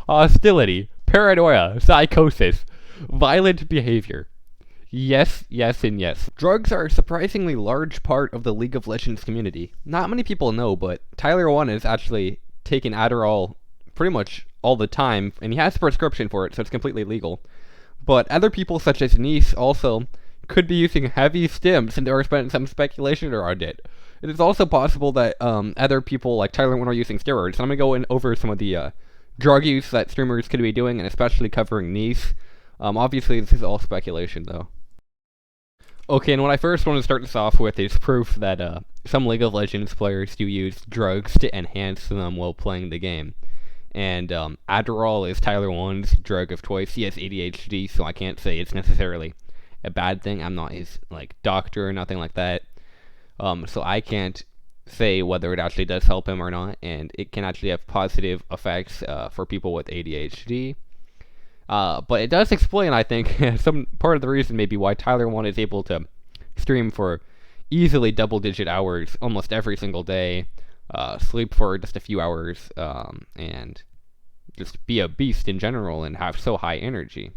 hostility, paranoia, psychosis, violent behavior. Yes, yes, and yes. Drugs are a surprisingly large part of the League of Legends community. Not many people know, but Tyler1 is actually taking Adderall pretty much all the time, and he has a prescription for it, so it's completely legal. But other people, such as Neace, also could be using heavy stims, and there has been some speculation around it. It is also possible that other people like Tyler1 are using steroids. I'm going to go over some of the drug use that streamers could be doing, and especially covering Neace. Obviously, this is all speculation, though. Okay, and what I first want to start this off with is proof that some League of Legends players do use drugs to enhance them while playing the game. And Adderall is Tyler1's drug of choice. He has ADHD, so I can't say it's necessarily a bad thing. I'm not his doctor or nothing like that. So I can't say whether it actually does help him or not, and it can actually have positive effects for people with ADHD. But it does explain, I think, some part of the reason maybe why Tyler1 is able to stream for easily double-digit hours almost every single day, sleep for just a few hours, and just be a beast in general and have so high energy.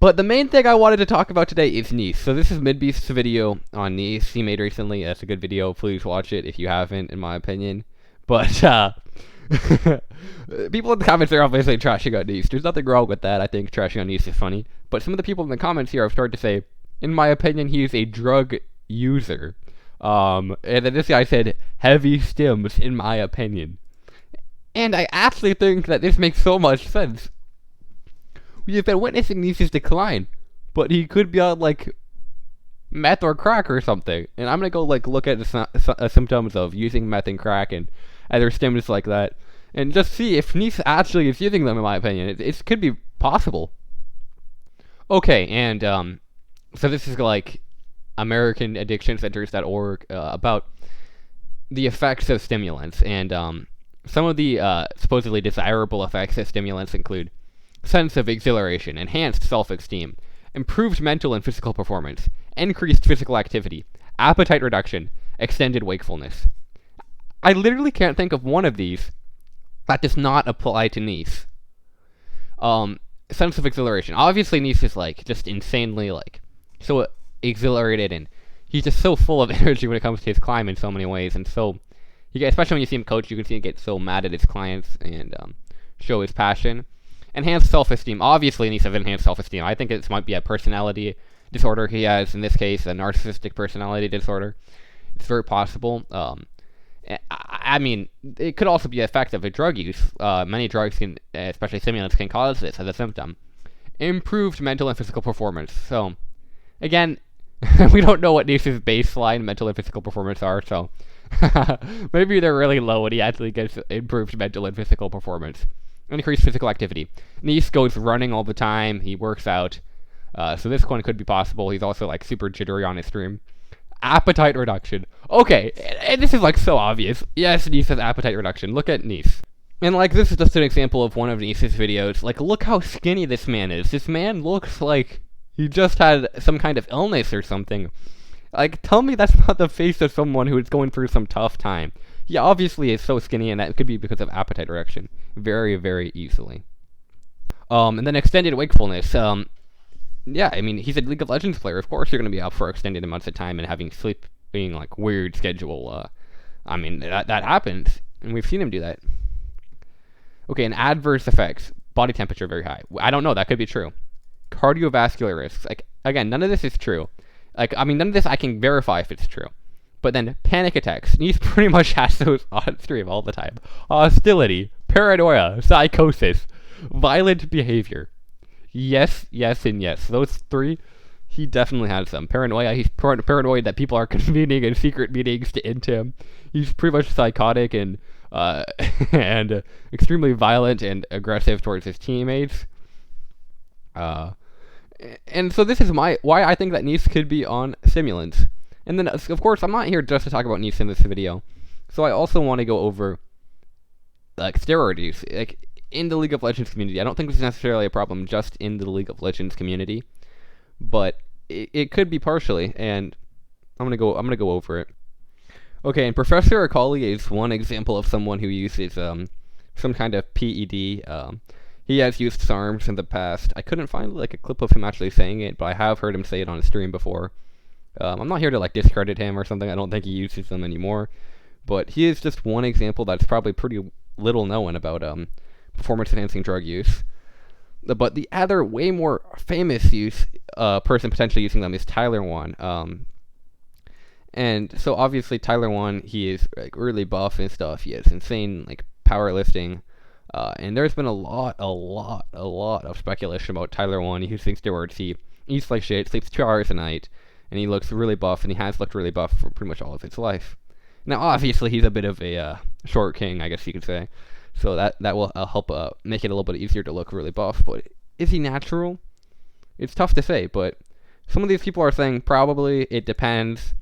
But the main thing I wanted to talk about today is Neace. So this is Midbeast's video on Neace he made recently. That's a good video. Please watch it if you haven't, in my opinion. But, people in the comments are obviously trashing on Neace. There's nothing wrong with that. I think trashing on Neace is funny. But some of the people in the comments here have started to say, in my opinion, he's a drug user. And then this guy said, heavy stims, in my opinion. And I actually think that this makes so much sense. We have been witnessing Neace's decline, but he could be on, meth or crack or something. And I'm gonna go, look at the symptoms of using meth and crack and other stims like that, and just see if Neace actually is using them, in my opinion. It could be possible. Okay, and, so this is, AmericanAddictionCenters.org, about the effects of stimulants, and, some of the, supposedly desirable effects of stimulants include sense of exhilaration, enhanced self-esteem, improved mental and physical performance, increased physical activity, appetite reduction, extended wakefulness. I literally can't think of one of these that does not apply to Neace. Sense of exhilaration. Obviously, Neace is, just insanely, so exhilarated, and he's just so full of energy when it comes to his climb in so many ways, and so, especially when you see him coach, you can see him get so mad at his clients and show his passion. Enhanced self-esteem. Obviously, Neace has enhanced self-esteem. I think this might be a personality disorder he has, in this case, a narcissistic personality disorder. It's very possible. I mean, it could also be an effect of a drug use. Many drugs can, especially stimulants, can cause this as a symptom. Improved mental and physical performance. So, again, we don't know what Neace's baseline mental and physical performance are, so maybe they're really low and he actually gets improved mental and physical performance. Increased physical activity. Neace goes running all the time. He works out. So this one could be possible. He's also super jittery on his stream. Appetite reduction. Okay, and this is so obvious. Yes, Neace has appetite reduction. Look at Neace. And this is just an example of one of Neace's videos. Look how skinny this man is. This man looks like he just had some kind of illness or something. Tell me that's not the face of someone who is going through some tough time. Yeah, obviously is so skinny, and that could be because of appetite reduction. Very, very easily. And then extended wakefulness. Yeah, I mean, he's a League of Legends player. Of course you're going to be up for extended amounts of time and having sleep being, weird schedule. I mean, that happens, and we've seen him do that. Okay, and adverse effects. Body temperature very high. I don't know, that could be true. Cardiovascular risks. Again, none of this is true. None of this I can verify if it's true. But then, panic attacks. Neace pretty much has those on stream all the time. Hostility, paranoia, psychosis, violent behavior. Yes, yes, and yes. Those three, he definitely has them. Paranoia, he's paranoid that people are convening in secret meetings to end him. He's pretty much psychotic and and extremely violent and aggressive towards his teammates. And so this is why I think that Neace could be on stimulants. And then, of course, I'm not here just to talk about Neace in this video. So I also want to go over, steroid use. In the League of Legends community. I don't think this is necessarily a problem just in the League of Legends community. But it could be partially, and I'm gonna go over it. Okay, and Professor Akali is one example of someone who uses some kind of PED. He has used SARMs in the past. I couldn't find like a clip of him actually saying it, but I have heard him say it on a stream before. I'm not here to like discredit him or something. I don't think he uses them anymore, but he is just one example that's probably pretty little known about performance-enhancing drug use. But the other way more famous person potentially using them is Tyler One. And so obviously Tyler One, he is like really buff and stuff. He has insane like powerlifting. And there's been a lot of speculation about Tyler One using steroids. He eats like shit, sleeps 2 hours a night, and he looks really buff, and he has looked really buff for pretty much all of his life. Now, obviously, he's a bit of a short king, I guess you could say. So that will help make it a little bit easier to look really buff. But is he natural? It's tough to say, but some of these people are saying probably, it depends.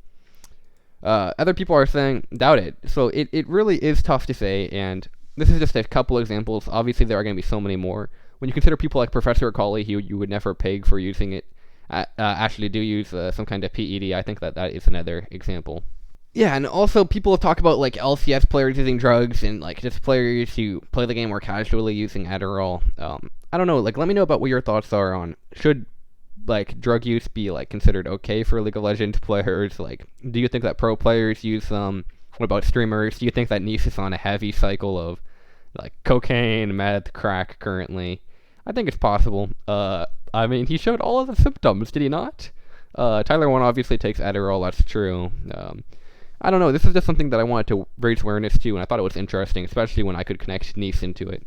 Other people are saying doubt it. So it really is tough to say, and this is just a couple examples. Obviously, there are going to be so many more. When you consider people like Professor Akali, who you would never peg for using it, actually do use some kind of PED, I think that is another example. Yeah, and also people talk about like LCS players using drugs and like just players who play the game more casually using Adderall. I don't know, like let me know about what your thoughts are on should like drug use be like considered okay for League of Legends players? Like, do you think that pro players use them? What about streamers? Do you think that Neace is on a heavy cycle of like cocaine, meth, crack currently? I think it's possible. I mean, he showed all of the symptoms, did he not? Tyler One obviously takes Adderall, that's true. I don't know, this is just something that I wanted to raise awareness to, and I thought it was interesting, especially when I could connect Neace into it.